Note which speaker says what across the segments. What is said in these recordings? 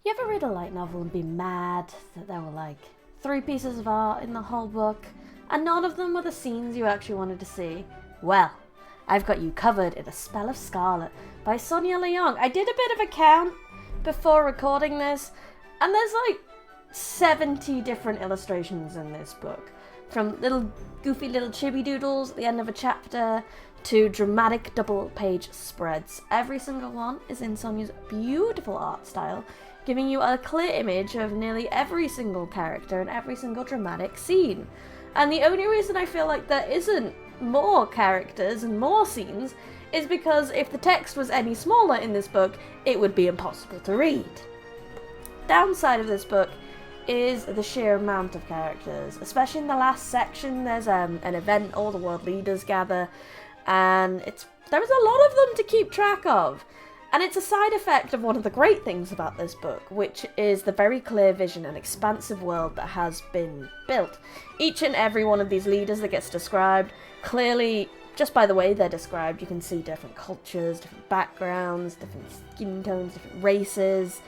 Speaker 1: You ever read a light novel and be mad that there were like 3 pieces of art in the whole book and none of them were the scenes you actually wanted to see? Well, I've got you covered in A Spell of Scarlet by Sonia Leong. I did a bit of a count before recording this, and there's like 70 different illustrations in this book. From little goofy little chibi doodles at the end of a chapter to dramatic double page spreads. Every single one is in Sonia's beautiful art style, giving you a clear image of nearly every single character and every single dramatic scene. And the only reason I feel like there isn't more characters and more scenes is because if the text was any smaller in this book, it would be impossible to read. Downside of this book is the sheer amount of characters. Especially in the last section, there's an event, all the world leaders gather, and there is a lot of them to keep track of. And it's a side effect of one of the great things about this book, which is the very clear vision and expansive world that has been built. Each and every one of these leaders that gets described, clearly, just by the way they're described, you can see different cultures, different backgrounds, different skin tones, different races.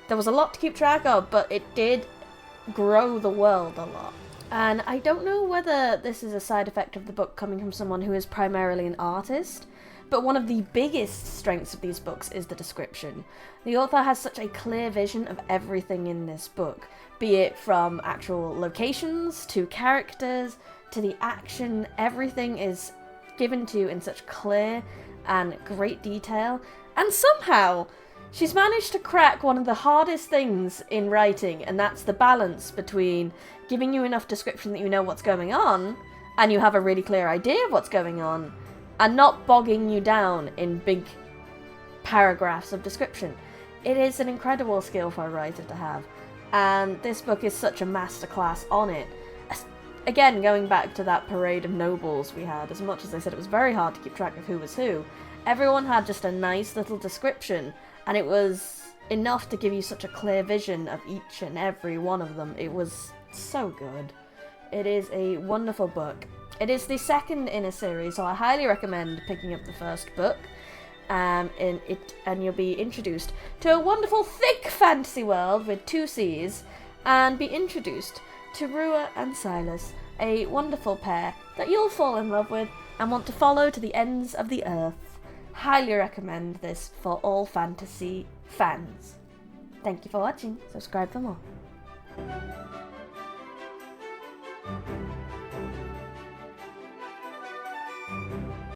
Speaker 1: There was a lot to keep track of, but it did grow the world a lot. And I don't know whether this is a side effect of the book coming from someone who is primarily an artist, but one of the biggest strengths of these books is the description. The author has such a clear vision of everything in this book, be it from actual locations to characters to the action. Everything is given to you in such clear and great detail, and somehow she's managed to crack one of the hardest things in writing, and that's the balance between giving you enough description that you know what's going on and you have a really clear idea of what's going on, and not bogging you down in big paragraphs of description. It is an incredible skill for a writer to have, and this book is such a masterclass on it. Again, going back to that parade of nobles we had, as much as I said it was very hard to keep track of who was who, everyone had just a nice little description, and it was enough to give you such a clear vision of each and every one of them. It was so good. It is a wonderful book. It is the second in a series, so I highly recommend picking up the first book, and you'll be introduced to a wonderful thick fantasy world with 2 C's, and be introduced to Rua and Silas, a wonderful pair that you'll fall in love with and want to follow to the ends of the earth. Highly recommend this for all fantasy fans. Thank you for watching. Subscribe for more.